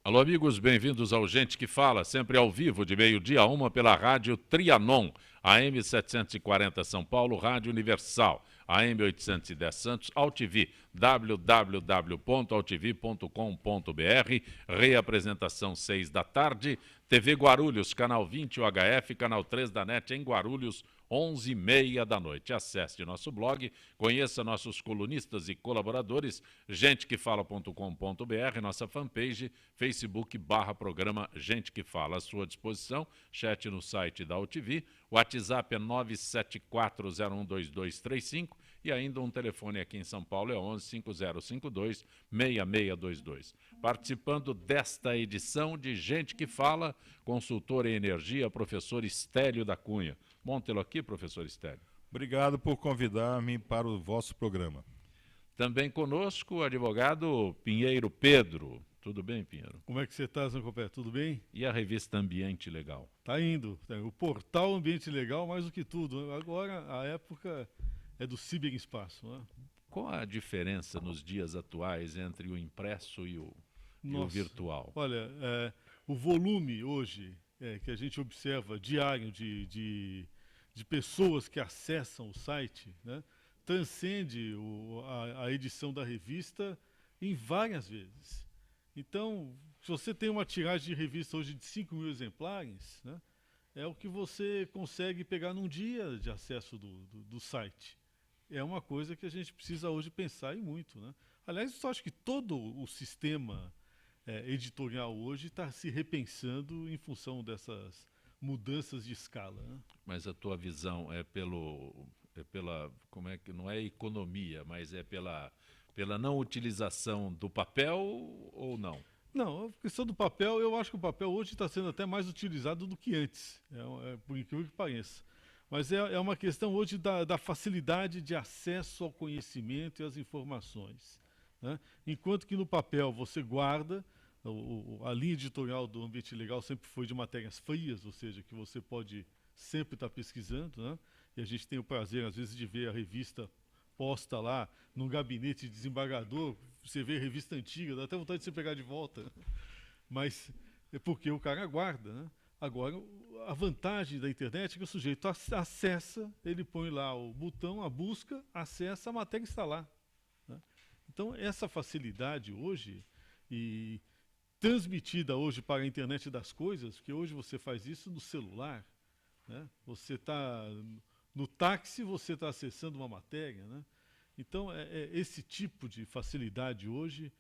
Alô, amigos, bem-vindos ao Gente que Fala, sempre ao vivo, de meio-dia a 1 pela rádio Trianon, AM 740 São Paulo, Rádio Universal, AM 810 Santos, AltV, www.altv.com.br, reapresentação 6 da tarde, TV Guarulhos, canal 20 UHF, canal 3 da NET em Guarulhos, 11h30 da noite. Acesse nosso blog, conheça nossos colunistas e colaboradores, gentequefala.com.br, nossa fanpage, Facebook/programa Gente que Fala à sua disposição, chat no site da UTV, o WhatsApp é 974012235 e ainda um telefone aqui em São Paulo é 11-5052-6622. Participando desta edição de Gente que Fala, consultor em energia, professor Estélio da Cunha. Bom tê-lo aqui, professor Estélio. Obrigado por convidar-me para o vosso programa. Também conosco o advogado Pinheiro Pedro. Tudo bem, Pinheiro? Como é que você está, Zancopé? Tudo bem? E a revista Ambiente Legal? Tá indo. O portal Ambiente Legal, mais do que tudo. Agora, a época é do ciberespaço, né? Qual a diferença nos dias atuais entre o impresso e o virtual? Olha, o volume hoje que a gente observa diário de pessoas que acessam o site, né, transcende a edição da revista em várias vezes. Então, se você tem uma tiragem de revista hoje de 5.000 exemplares, né, é o que você consegue pegar num dia de acesso do site. É uma coisa que a gente precisa hoje pensar em muito, né? Aliás, eu acho que todo o sistema editorial hoje está se repensando em função dessas mudanças de escala, né? Mas a tua visão é pela, como é que não é economia, mas é pela não utilização do papel ou não? Não, a questão do papel, eu acho que o papel hoje está sendo até mais utilizado do que antes, por incrível que pareça. Mas é uma questão hoje da facilidade de acesso ao conhecimento e às informações, né? Enquanto que no papel você guarda, a linha editorial do Ambiente Legal sempre foi de matérias frias, ou seja, que você pode sempre estar pesquisando, né? E a gente tem o prazer, às vezes, de ver a revista posta lá num gabinete de desembargador, você vê a revista antiga, dá até vontade de você pegar de volta. Mas é porque o cara guarda, né? Agora, a vantagem da internet é que o sujeito acessa, ele põe lá o botão, a busca, acessa, a matéria está lá, né? Então, essa facilidade hoje, e transmitida hoje para a internet das coisas, porque hoje você faz isso no celular, né? Você está no táxi, você está acessando uma matéria, né? Então, esse tipo de facilidade hoje,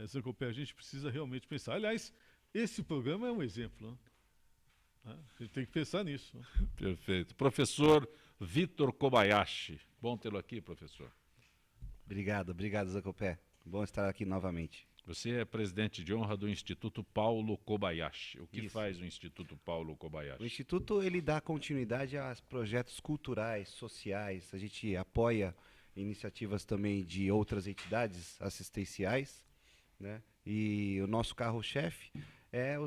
Zancopé, a gente precisa realmente pensar. Aliás, esse programa é um exemplo, né? A gente tem que pensar nisso, né? Perfeito. Professor Vitor Kobayashi. Bom tê-lo aqui, professor. Obrigado, Zancopé. Bom estar aqui novamente. Você é presidente de honra do Instituto Paulo Kobayashi. O que Isso. faz o Instituto Paulo Kobayashi? O Instituto ele dá continuidade a projetos culturais, sociais. A gente apoia iniciativas também de outras entidades assistenciais, né? E o nosso carro-chefe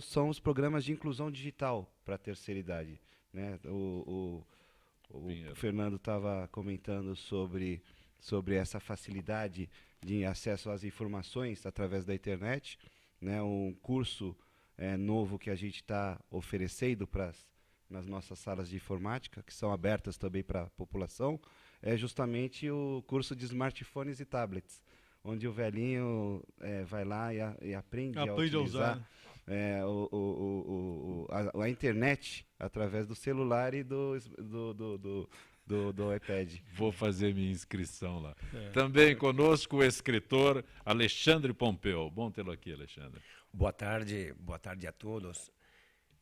são os programas de inclusão digital para a terceira idade, né? O Fernando estava comentando sobre essa facilidade de acesso às informações através da internet, né? Um curso novo que a gente está oferecendo nas nossas salas de informática, que são abertas também para a população, é justamente o curso de smartphones e tablets, onde o velhinho vai lá e aprende a utilizar a internet através do celular e do iPad. Vou fazer minha inscrição lá. Também conosco o escritor Alexandre Pompeu. Bom tê-lo aqui, Alexandre. Boa tarde a todos.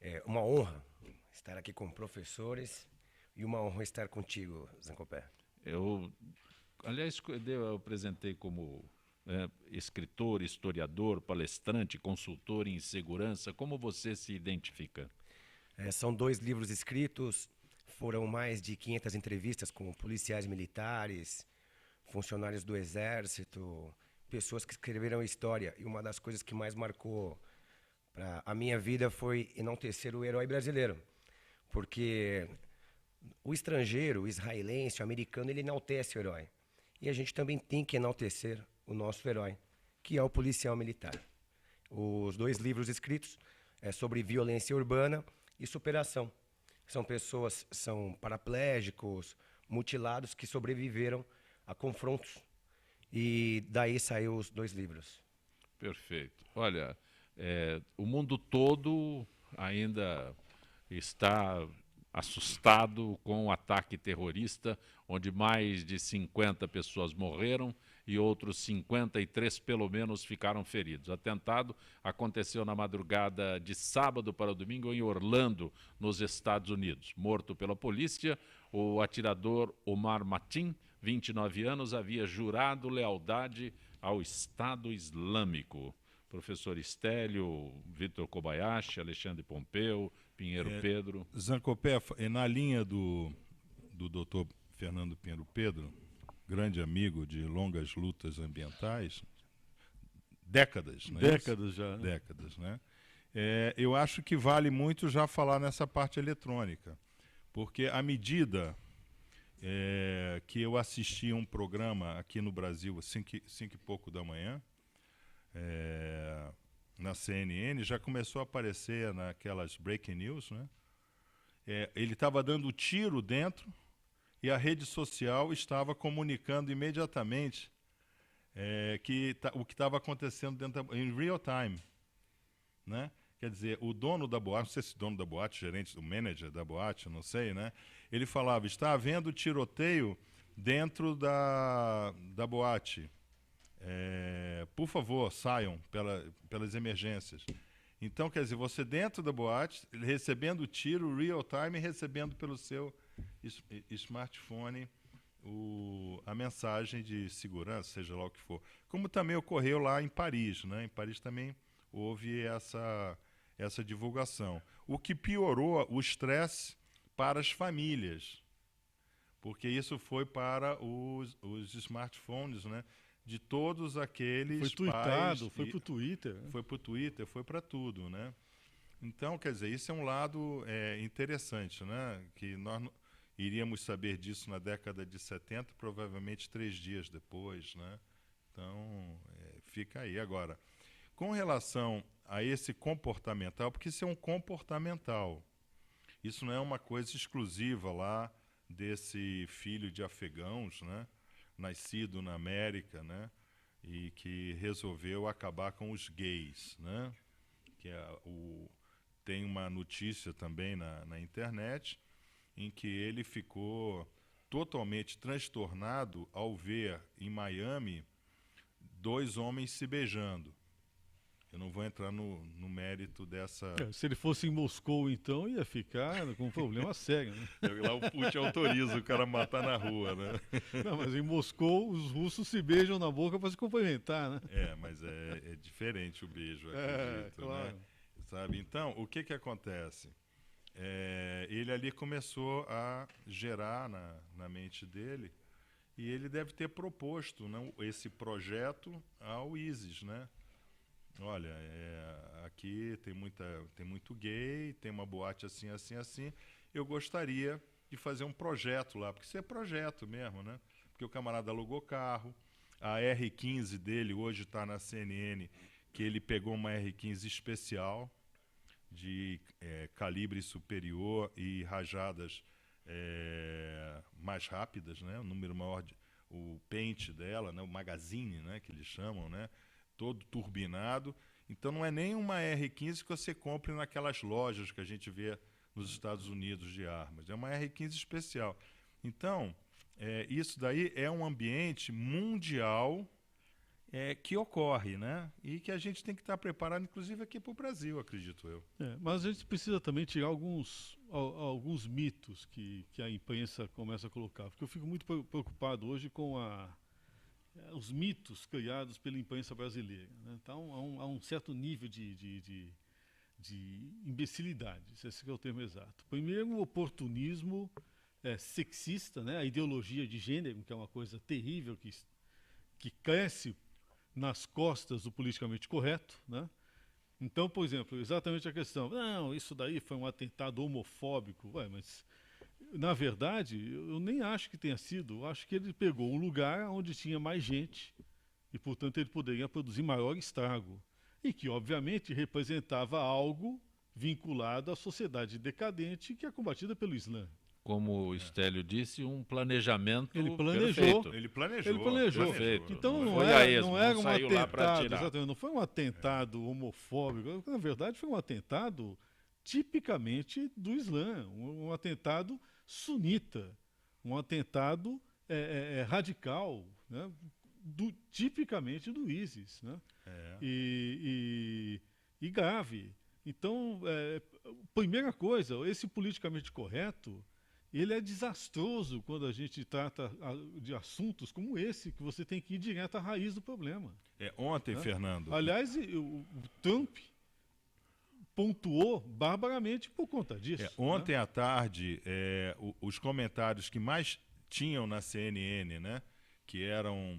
É uma honra estar aqui com professores e uma honra estar contigo, Zancopé. Aliás, eu apresentei como escritor, historiador, palestrante, consultor em segurança. Como você se identifica? São 2 livros escritos, foram mais de 500 entrevistas com policiais militares, funcionários do Exército, pessoas que escreveram história. E uma das coisas que mais marcou para a minha vida foi enaltecer o herói brasileiro. Porque o estrangeiro, o israelense, o americano, ele enaltece o herói. E a gente também tem que enaltecer o nosso herói, que é o policial militar. os 2 livros escritos sobre violência urbana e superação. São pessoas, são paraplégicos, mutilados, que sobreviveram a confrontos. E daí saiu os 2 livros. Perfeito. Olha, o mundo todo ainda está assustado com o ataque terrorista, onde mais de 50 pessoas morreram e outros 53 pelo menos ficaram feridos. O atentado aconteceu na madrugada de sábado para domingo em Orlando, nos Estados Unidos. Morto pela polícia, o atirador Omar Mateen, 29 anos, havia jurado lealdade ao Estado Islâmico. Professor Estélio, Vitor Kobayashi, Alexandre Pompeu, Pinheiro Pedro. Zancopé, na linha do doutor Fernando Pinheiro Pedro, grande amigo de longas lutas ambientais, décadas, né? Décadas já. Né? Décadas, né? Eu acho que vale muito já falar nessa parte eletrônica, porque à medida que eu assisti um programa aqui no Brasil, 5 e pouco da manhã, na CNN, já começou a aparecer naquelas breaking news, né? Ele estava dando tiro dentro e a rede social estava comunicando imediatamente o que estava acontecendo dentro em real time, né? Quer dizer, o dono da boate, não sei se dono da boate, gerente, o manager da boate, não sei, né? Ele falava, está havendo tiroteio dentro da boate. Por favor, saiam pelas emergências. Então, quer dizer, você dentro da boate, recebendo tiro, real time, recebendo pelo seu smartphone a mensagem de segurança, seja lá o que for. Como também ocorreu lá em Paris, né? Em Paris também houve essa divulgação. O que piorou o estresse para as famílias, porque isso foi para os smartphones, né? De todos aqueles foi tweetado, pais... Foi para o Twitter. Né? Foi para o Twitter, foi para tudo, né? Então, quer dizer, isso é um lado interessante, né? Que nós iríamos saber disso na década de 70, provavelmente 3 dias depois, né? Então, fica aí. Agora, com relação a esse comportamental, porque isso é um comportamental, isso não é uma coisa exclusiva lá desse filho de afegãos, né? Nascido na América, né? E que resolveu acabar com os gays, né? Que tem uma notícia também na internet em que ele ficou totalmente transtornado ao ver em Miami 2 homens se beijando. Eu não vou entrar no mérito dessa... Se ele fosse em Moscou, então, ia ficar com um problema sério. Né? Lá o Putin autoriza o cara a matar na rua, né? Não, mas em Moscou, os russos se beijam na boca para se cumprimentar, né? Mas é diferente o beijo, acredito, claro. Né? Sabe? Então, o que acontece? Ele ali começou a gerar na mente dele, e ele deve ter proposto, né, esse projeto ao ISIS, né? Olha, aqui tem muito gay, tem uma boate assim, assim, assim. Eu gostaria de fazer um projeto lá, porque isso é projeto mesmo, né? Porque o camarada alugou carro, a R15 dele hoje está na CNN, que ele pegou uma R15 especial, de calibre superior e rajadas mais rápidas, né? O número maior, o pente dela, né? O magazine, né? Que eles chamam, né? Todo turbinado. Então não é nem uma R15 que você compre naquelas lojas que a gente vê nos Estados Unidos de armas. É uma R15 especial. Então, isso daí é um ambiente mundial que ocorre, né? E que a gente tem que estar preparado, inclusive aqui para o Brasil, acredito eu. Mas a gente precisa também tirar alguns mitos que a imprensa começa a colocar. Porque eu fico muito preocupado hoje com os mitos criados pela imprensa brasileira. Né? Então, há um certo nível de imbecilidade, esse é o termo exato. Primeiro, o oportunismo sexista, né? A ideologia de gênero, que é uma coisa terrível, que cresce nas costas do politicamente correto. Né? Então, por exemplo, exatamente a questão, não, isso daí foi um atentado homofóbico, mas... Na verdade, eu nem acho que tenha sido. Eu acho que ele pegou um lugar onde tinha mais gente e, portanto, ele poderia produzir maior estrago. e que, obviamente, representava algo vinculado à sociedade decadente que é combatida pelo Islã. Como o Stélio disse, um planejamento Ele planejou. perfeito. Ele planejou. Ele planejou. Perfeito. Então Não não foi era, a esmo, não era não um saiu lá pra atentado, atirar. exatamente, não foi um atentado homofóbico, na verdade foi um atentado tipicamente do Islã, um atentado sunita, um atentado radical, né, tipicamente do ISIS, né, e grave. Então, primeira coisa, esse politicamente correto, ele é desastroso quando a gente trata de assuntos como esse, que você tem que ir direto à raiz do problema. Ontem, Fernando. Aliás, o Trump pontuou barbaramente por conta disso. Ontem à tarde, os comentários que mais tinham na CNN, né, que eram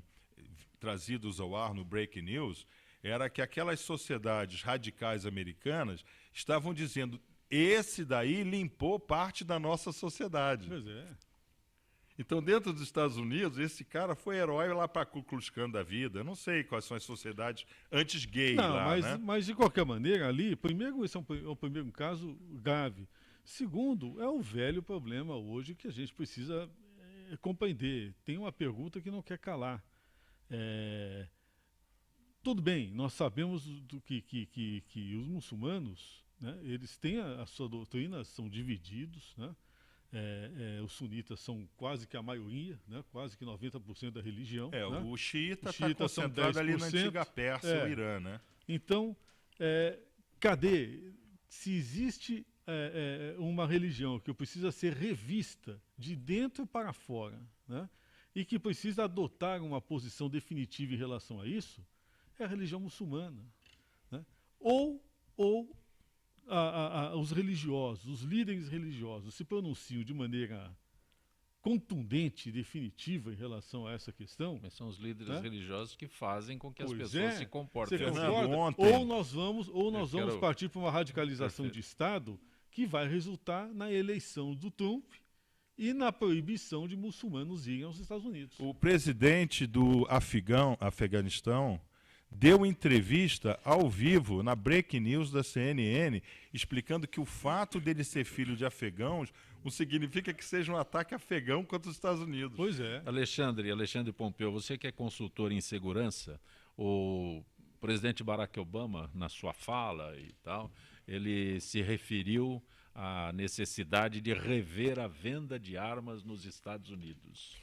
trazidos ao ar no Breaking News, era que aquelas sociedades radicais americanas estavam dizendo: esse daí limpou parte da nossa sociedade. Pois é. Então, dentro dos Estados Unidos, esse cara foi herói lá para a Ku Klux Klan da vida. Eu não sei quais são as sociedades antes gay lá, né? Mas, de qualquer maneira, ali, primeiro, esse é um primeiro caso grave. Segundo, é o velho problema hoje que a gente precisa compreender. Tem uma pergunta que não quer calar. Tudo bem, nós sabemos que os muçulmanos, né, eles têm a sua doutrina, são divididos, né? Os sunitas são quase que a maioria, né? Quase que 90% da religião. Né? O xiita está xiita são concentrado ali na 10%. antiga Pérsia, o Irã, né? Então, cadê? Se existe uma religião que precisa ser revista de dentro para fora, né? E que precisa adotar uma posição definitiva em relação a isso, é a religião muçulmana. Né? Ou os religiosos, os líderes religiosos se pronunciam de maneira contundente e definitiva em relação a essa questão. Mas são os líderes né? religiosos que fazem com que as Pois pessoas se comportem. Você Fernando, concorda? ontem- Ou nós vamos partir para uma radicalização de Estado que vai resultar na eleição do Trump e na proibição de muçulmanos irem aos Estados Unidos. O presidente do Afeganistão deu entrevista ao vivo na Breaking News da CNN, explicando que o fato dele ser filho de afegãos não significa que seja um ataque afegão contra os Estados Unidos. Pois é. Alexandre Pompeu, você que é consultor em segurança, o presidente Barack Obama, na sua fala e tal, ele se referiu à necessidade de rever a venda de armas nos Estados Unidos.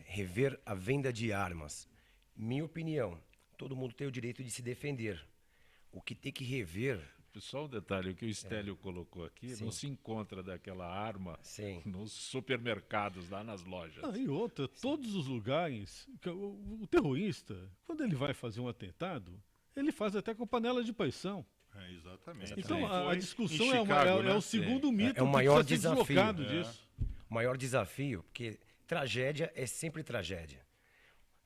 Rever a venda de armas. Minha opinião, todo mundo tem o direito de se defender. O que tem que rever... Só um detalhe, o que o Stélio colocou aqui, Sim. não se encontra daquela arma Sim. nos supermercados, lá nas lojas. E outra, todos os lugares, o terrorista, quando ele vai fazer um atentado, ele faz até com panela de pressão. Exatamente. Então, a Foi discussão em é Chicago, né? o segundo mito É o que maior precisa ser desafio. deslocado disso. O maior desafio, porque tragédia é sempre tragédia.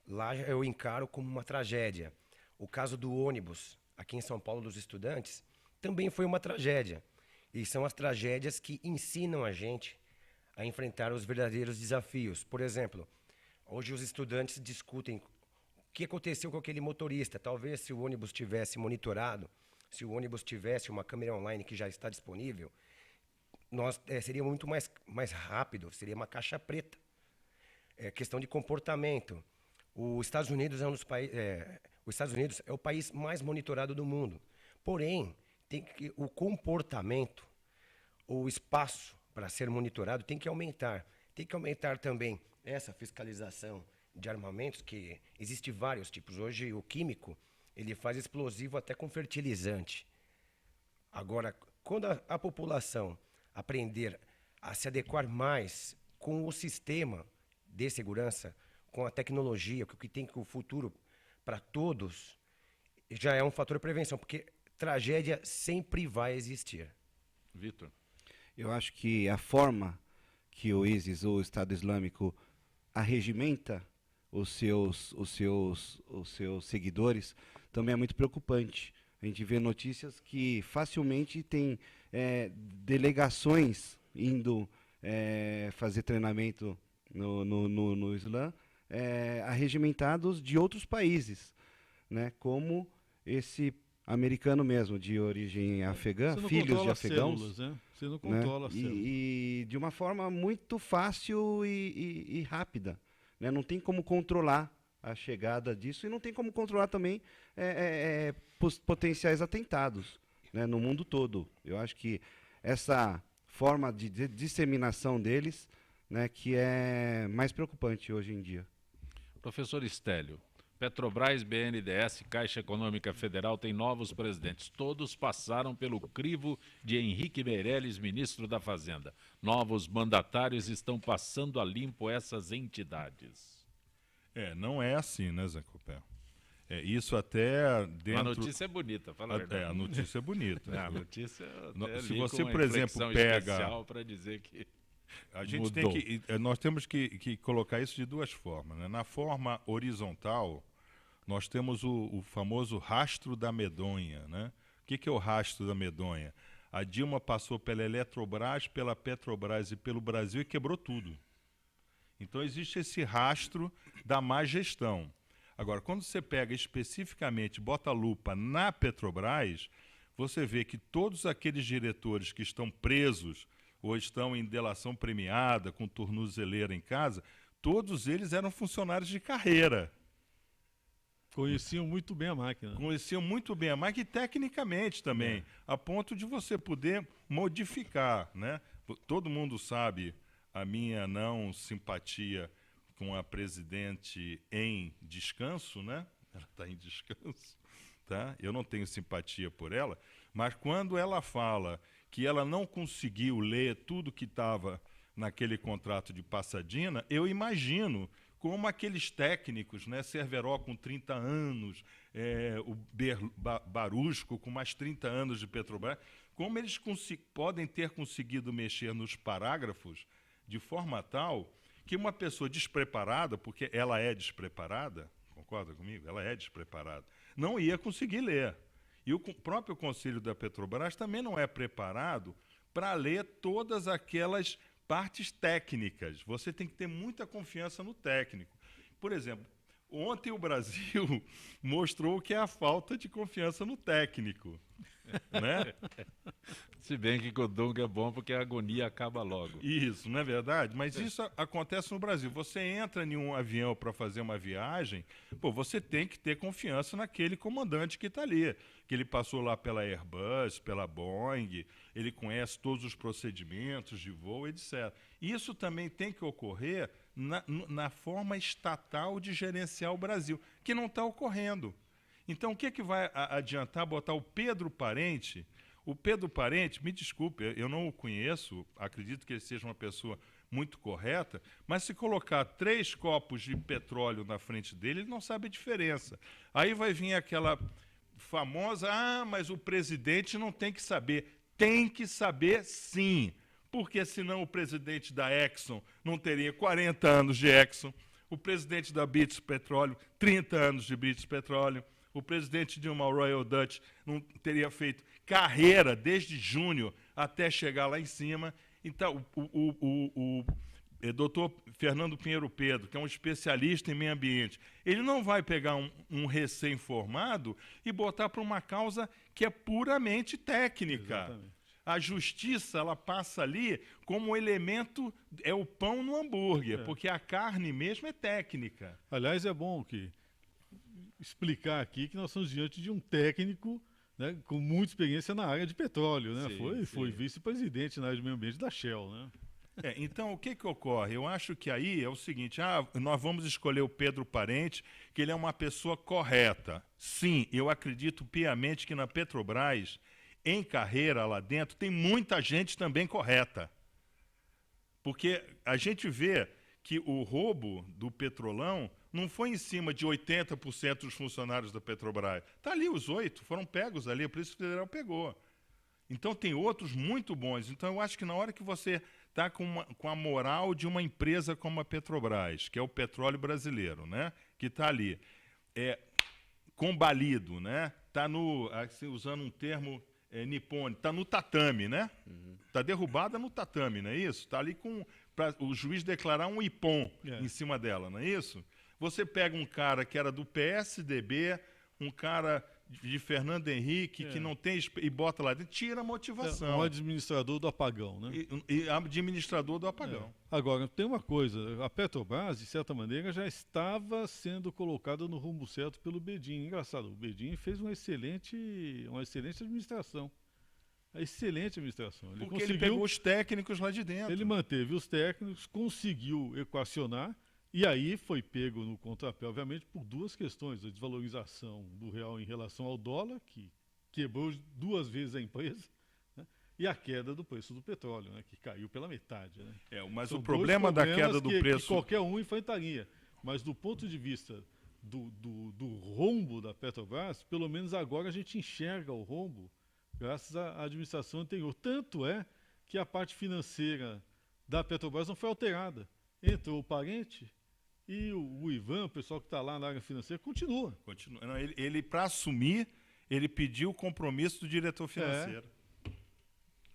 Lá eu encaro como uma tragédia. O caso do ônibus, aqui em São Paulo, dos estudantes, também foi uma tragédia. E são as tragédias que ensinam a gente a enfrentar os verdadeiros desafios. Por exemplo, hoje os estudantes discutem o que aconteceu com aquele motorista. Talvez se o ônibus tivesse monitorado, se o ônibus tivesse uma câmera online que já está disponível, seria muito mais rápido, seria uma caixa preta. É questão de comportamento. Os Estados Unidos os Estados Unidos é o país mais monitorado do mundo. Porém, o comportamento, o espaço para ser monitorado tem que aumentar. Tem que aumentar também essa fiscalização de armamentos, que existe vários tipos. Hoje, o químico, ele faz explosivo até com fertilizante. Agora, quando a população aprender a se adequar mais com o sistema de segurança, com a tecnologia, com o que tem que o futuro para todos, já é um fator de prevenção, porque tragédia sempre vai existir. Vitor? Eu acho que a forma que o ISIS, o Estado Islâmico, arregimenta os seus seguidores também é muito preocupante. A gente vê notícias que facilmente tem delegações indo fazer treinamento no Islã, arregimentados de outros países, né? Como esse americano mesmo, de origem afegã, Você não filhos de controla as afegãos. células, né? Você não Né? controla as células. E de uma forma muito fácil e rápida. Né? Não tem como controlar a chegada disso e não tem como controlar também potenciais atentados, né? No mundo todo. Eu acho que essa forma de disseminação deles, né, que é mais preocupante hoje em dia. Professor Estélio, Petrobras, BNDES, Caixa Econômica Federal têm novos presidentes. Todos passaram pelo crivo de Henrique Meirelles, ministro da Fazenda. Novos mandatários estão passando a limpo essas entidades. Não é assim, né, Zé Copé? Isso até dentro... A notícia é bonita, fala a verdade. A notícia é bonita. A notícia Se você, por exemplo, pega... para dizer que a gente tem que, nós temos que colocar isso de duas formas, né? Na forma horizontal, nós temos o famoso rastro da medonha, né? O que é o rastro da medonha? A Dilma passou pela Eletrobras, pela Petrobras e pelo Brasil e quebrou tudo. Então existe esse rastro da má gestão. Agora, quando você pega especificamente, bota a lupa na Petrobras, você vê que todos aqueles diretores que estão presos ou estão em delação premiada, com tornozeleira em casa, todos eles eram funcionários de carreira. Conheciam muito bem a máquina. Conheciam muito bem a máquina e tecnicamente também, a ponto de você poder modificar, né? Todo mundo sabe a minha não simpatia com a presidente em descanso, né? Ela está em descanso, tá? Eu não tenho simpatia por ela, mas quando ela fala que ela não conseguiu ler tudo que estava naquele contrato de Pasadena, eu imagino como aqueles técnicos, né, Cerveró com 30 anos, o Barusco com mais 30 anos de Petrobras, como eles podem ter conseguido mexer nos parágrafos de forma tal que uma pessoa despreparada, porque ela é despreparada, concorda comigo? Ela é despreparada, não ia conseguir ler. E o próprio Conselho da Petrobras também não é preparado para ler todas aquelas partes técnicas. Você tem que ter muita confiança no técnico. Por exemplo, ontem o Brasil mostrou o que é a falta de confiança no técnico. Né? Se bem que o Dunga é bom porque a agonia acaba logo. Isso, não é verdade? Mas isso acontece no Brasil. Você entra em um avião para fazer uma viagem, você tem que ter confiança naquele comandante que está ali. Que ele passou lá pela Airbus, pela Boeing, ele conhece todos os procedimentos de voo, etc. Isso também tem que ocorrer na forma estatal de gerenciar o Brasil, que não está ocorrendo. Então, o que vai adiantar botar o Pedro Parente? O Pedro Parente, me desculpe, eu não o conheço, acredito que ele seja uma pessoa muito correta, mas se colocar 3 copos de petróleo na frente dele, ele não sabe a diferença. Aí vai vir aquela famosa, mas o presidente não tem que saber. Tem que saber sim, porque senão o presidente da Exxon não teria 40 anos de Exxon, o presidente da British Petroleum, 30 anos de British Petroleum, o presidente de uma Royal Dutch não teria feito carreira desde junho até chegar lá em cima. Então, o doutor Fernando Pinheiro Pedro, que é um especialista em meio ambiente, ele não vai pegar um recém-formado e botar para uma causa que é puramente técnica. Exatamente. A justiça, ela passa ali como elemento, é o pão no hambúrguer, porque a carne mesmo é técnica. Aliás, é bom explicar aqui que nós estamos diante de um técnico, né, com muita experiência na área de petróleo, né? Foi vice-presidente na área de meio ambiente da Shell, né? Então, o que ocorre? Eu acho que aí é o seguinte, nós vamos escolher o Pedro Parente, que ele é uma pessoa correta. Sim, eu acredito piamente que na Petrobras, em carreira lá dentro, tem muita gente também correta. Porque a gente vê que o roubo do Petrolão não foi em cima de 80% dos funcionários da Petrobras. Está ali os 8, foram pegos ali, a Polícia Federal pegou. Então tem outros muito bons. Então eu acho que na hora que você está com a moral de uma empresa como a Petrobras, que é o petróleo brasileiro, né? Que está ali, combalido, né? Está assim, usando um termo nipônico, está no tatame, né? Está derrubada no tatame, não é isso? Está ali para o juiz declarar um ipom em cima dela, não é isso? Você pega um cara que era do PSDB, um cara de Fernando Henrique, que não tem... E bota lá dentro, tira a motivação. É um administrador do apagão, né? E administrador do apagão. Agora, tem uma coisa, a Petrobras, de certa maneira, já estava sendo colocada no rumo certo pelo Bedin. Engraçado, o Bedin fez uma excelente administração. Excelente administração. Porque ele pegou os técnicos lá de dentro. Ele manteve os técnicos, conseguiu equacionar, e aí foi pego no contrapé, obviamente, por duas questões. A desvalorização do real em relação ao dólar, que quebrou 2 vezes a empresa, né? E a queda do preço do petróleo, né? Que caiu pela metade. Né? Mas São o problema da queda do preço... que qualquer um enfrentaria. Mas do ponto de vista do rombo da Petrobras, pelo menos agora a gente enxerga o rombo graças à administração anterior. Tanto é que a parte financeira da Petrobras não foi alterada. Entrou o parente e o Ivan, o pessoal que está lá na área financeira, continua. Não, ele para assumir, ele pediu o compromisso do diretor financeiro.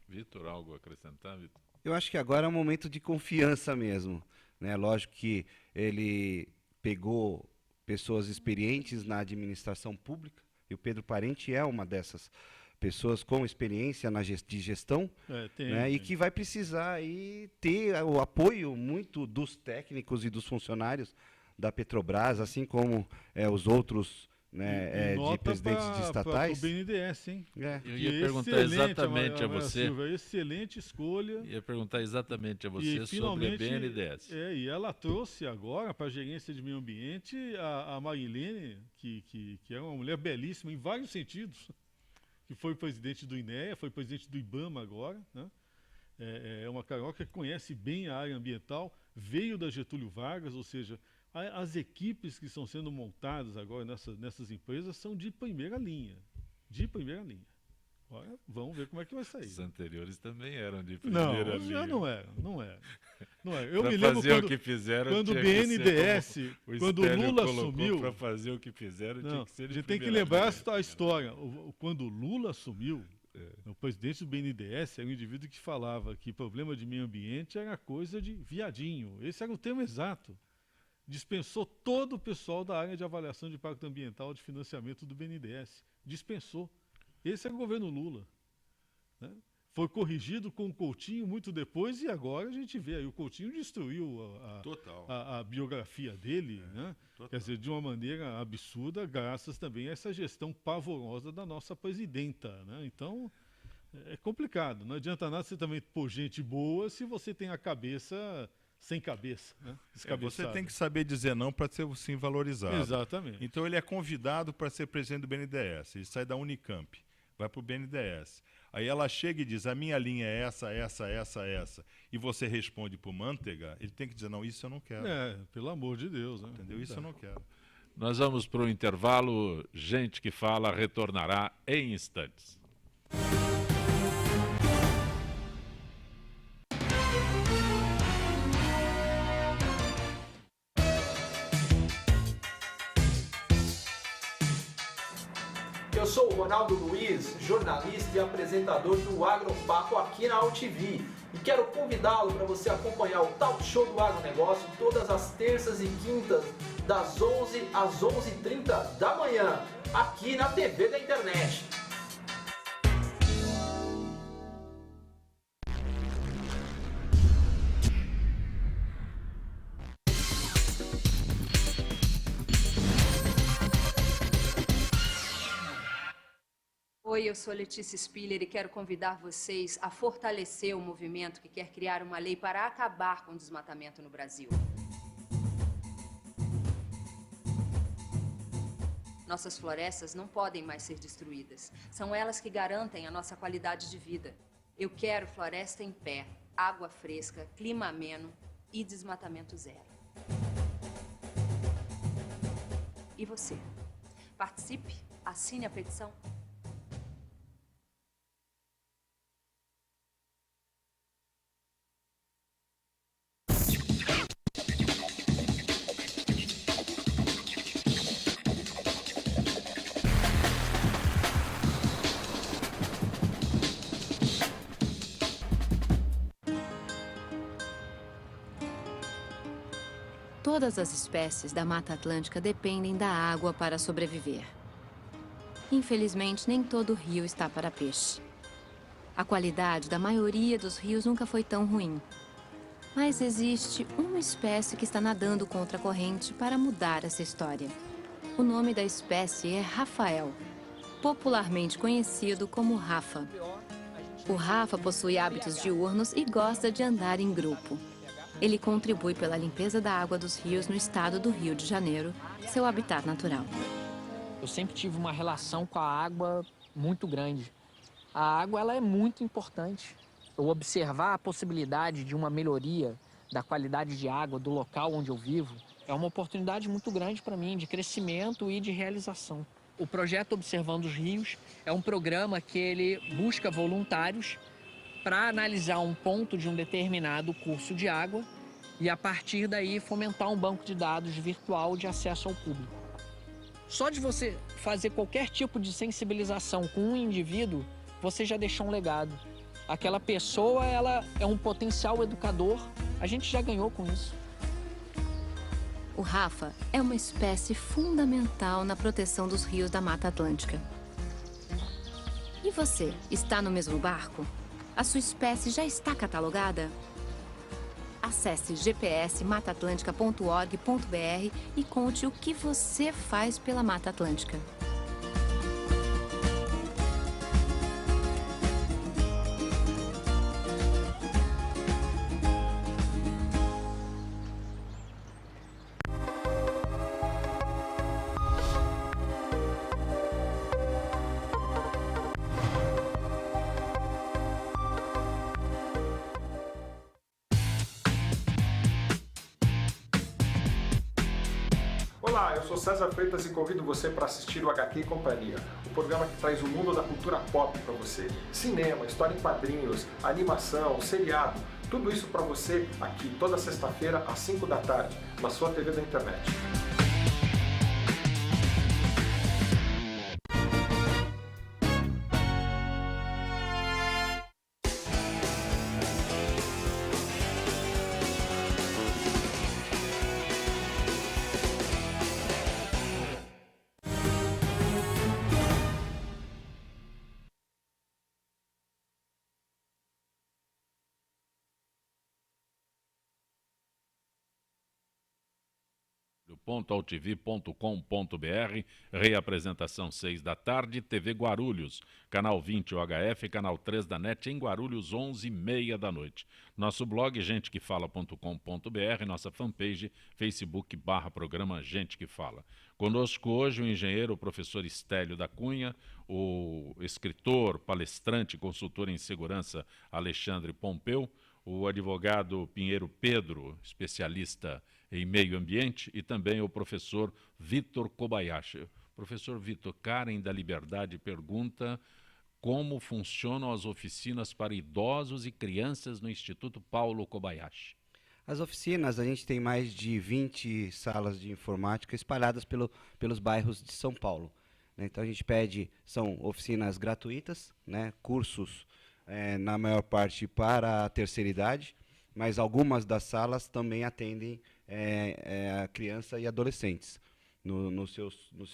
Vitor, algo a acrescentar, Vitor? Eu acho que agora é um momento de confiança mesmo, né? Lógico que ele pegou pessoas experientes na administração pública, e o Pedro Parente é uma dessas pessoas com experiência de gestão, né? E que vai precisar aí ter o apoio muito dos técnicos e dos funcionários da Petrobras, assim como os outros, né, de presidentes de estatais. Para o BNDES, hein? Eu ia perguntar exatamente a você. Silva, excelente escolha. Ia perguntar exatamente a você sobre a BNDES. E ela trouxe agora para a gerência de meio ambiente a Marilene, que é uma mulher belíssima em vários sentidos, que foi presidente do INEA, foi presidente do IBAMA agora, né? É uma carioca que conhece bem a área ambiental, veio da Getúlio Vargas, ou seja, as equipes que estão sendo montadas agora nessas empresas são de primeira linha. De primeira linha. Agora, vamos ver como é que vai sair. Os anteriores também eram de primeira linha. Já não era. Eu me lembro fazer o que fizeram, quando o BNDES, quando o Lula assumiu... Para fazer o que fizeram, tinha que ser de a gente tem que lembrar a história. Quando o Lula assumiu, o presidente do BNDES era um indivíduo que falava que problema de meio ambiente era coisa de viadinho. Esse era o termo exato. Dispensou todo o pessoal da área de avaliação de impacto ambiental de financiamento do BNDES. Dispensou. Esse era o governo Lula, né? Foi corrigido com o Coutinho muito depois e agora a gente vê aí, o Coutinho destruiu a biografia dele, né? Quer dizer, de uma maneira absurda, graças também a essa gestão pavorosa da nossa presidenta, né? Então, é complicado. Não adianta nada você também pôr gente boa se você tem a cabeça sem cabeça, né? Você tem que saber dizer não para ser sim valorizado. Exatamente. Então ele é convidado para ser presidente do BNDES. Ele sai da Unicamp, vai para o BNDES. Aí ela chega e diz, a minha linha é essa. E você responde para o Manteiga, ele tem que dizer, não, isso eu não quero. Pelo amor de Deus. Né? Entendeu? Isso eu não quero. Nós vamos para o intervalo. Gente que fala retornará em instantes. Eu sou o Ronaldo Luiz, jornalista e apresentador do Agropapo aqui na UTV. E quero convidá-lo para você acompanhar o Talk Show do Agronegócio todas as terças e quintas, das 11 às 11h30 da manhã, aqui na TV da internet. Oi, eu sou Letícia Spiller e quero convidar vocês a fortalecer o movimento que quer criar uma lei para acabar com o desmatamento no Brasil. Nossas florestas não podem mais ser destruídas. São elas que garantem a nossa qualidade de vida. Eu quero floresta em pé, água fresca, clima ameno e desmatamento zero. E você? Participe, assine a petição. Todas as espécies da Mata Atlântica dependem da água para sobreviver. Infelizmente, nem todo rio está para peixe. A qualidade da maioria dos rios nunca foi tão ruim. Mas existe uma espécie que está nadando contra a corrente para mudar essa história. O nome da espécie é Rafael, popularmente conhecido como Rafa. O Rafa possui hábitos diurnos e gosta de andar em grupo. Ele contribui pela limpeza da água dos rios no estado do Rio de Janeiro, seu habitat natural. Eu sempre tive uma relação com a água muito grande. A água ela é muito importante. Eu observar a possibilidade de uma melhoria da qualidade de água do local onde eu vivo é uma oportunidade muito grande para mim de crescimento e de realização. O projeto Observando os Rios é um programa que ele busca voluntários para analisar um ponto de um determinado curso de água e, a partir daí, fomentar um banco de dados virtual de acesso ao público. Só de você fazer qualquer tipo de sensibilização com um indivíduo, você já deixou um legado. Aquela pessoa, ela é um potencial educador, a gente já ganhou com isso. O Rafa é uma espécie fundamental na proteção dos rios da Mata Atlântica. E você, está no mesmo barco? A sua espécie já está catalogada? Acesse gpsmataatlantica.org.br e conte o que você faz pela Mata Atlântica. Olá, eu sou César Freitas e convido você para assistir o HQ e Companhia, o programa que traz o mundo da cultura pop para você. Cinema, história em quadrinhos, animação, seriado, tudo isso para você aqui toda sexta-feira às 5 da tarde, na sua TV da internet. .altv.com.br, reapresentação 6 da tarde, TV Guarulhos, canal 20 UHF, canal 3 da NET em Guarulhos, 11h30 da noite. Nosso blog, gentequefala.com.br, nossa fanpage, Facebook/programa Gente que Fala. Conosco hoje o engenheiro, o professor Estélio da Cunha, o escritor, palestrante, consultor em segurança Alexandre Pompeu, o advogado Pinheiro Pedro, especialista em meio ambiente, e também o professor Vitor Kobayashi. Professor Vitor, Karen da Liberdade pergunta como funcionam as oficinas para idosos e crianças no Instituto Paulo Kobayashi. As oficinas, a gente tem mais de 20 salas de informática espalhadas pelos bairros de São Paulo. Né? Então a gente são oficinas gratuitas, né? Cursos na maior parte para a terceira idade, mas algumas das salas também atendem a criança e adolescentes nos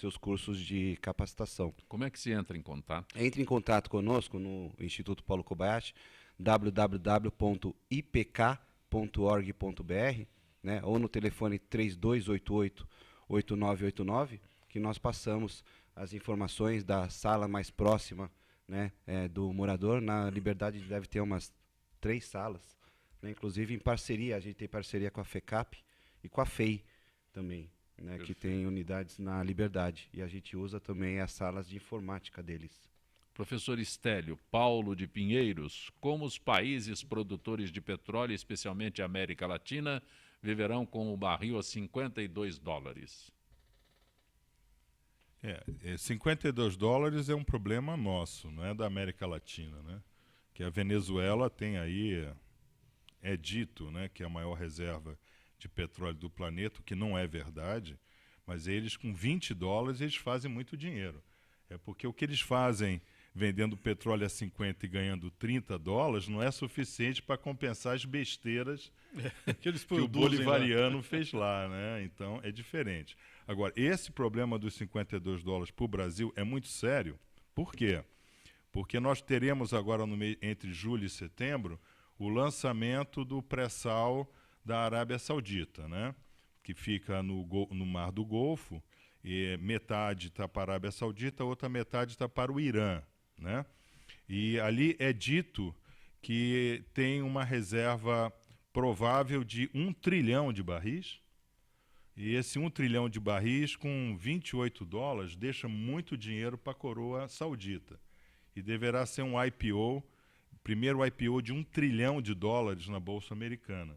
seus cursos de capacitação. Como é que se entra em contato? Entre em contato conosco no Instituto Paulo Kobayashi, www.ipk.org.br, né, ou no telefone 3288-8989, que nós passamos as informações da sala mais próxima, né, do morador. Na Liberdade deve ter umas 3 salas, né, inclusive em parceria, a gente tem parceria com a FECAP e com a FEI também, né, que tem unidades na Liberdade, e a gente usa também as salas de informática deles. Professor Estélio, Paulo de Pinheiros, como os países produtores de petróleo, especialmente a América Latina, viverão com o barril a $52? 52 dólares é um problema nosso, não é da América Latina, né? Que a Venezuela tem aí, é dito, né, que é a maior reserva de petróleo do planeta, o que não é verdade, mas eles com 20 dólares eles fazem muito dinheiro. É porque o que eles fazem vendendo petróleo a 50 e ganhando $30, não é suficiente para compensar as besteiras que o bolivariano fez lá, né? Então é diferente. Agora, esse problema dos $52 para o Brasil é muito sério. Por quê? Porque nós teremos agora, entre julho e setembro, o lançamento do pré-sal da Arábia Saudita, né? Que fica no Mar do Golfo, e metade está para a Arábia Saudita, a outra metade está para o Irã, né? E ali é dito que tem uma reserva provável de 1 trilhão de barris, e esse 1 trilhão de barris com $28 deixa muito dinheiro para a coroa saudita. E deverá ser um IPO, primeiro IPO de $1 trilhão na Bolsa Americana.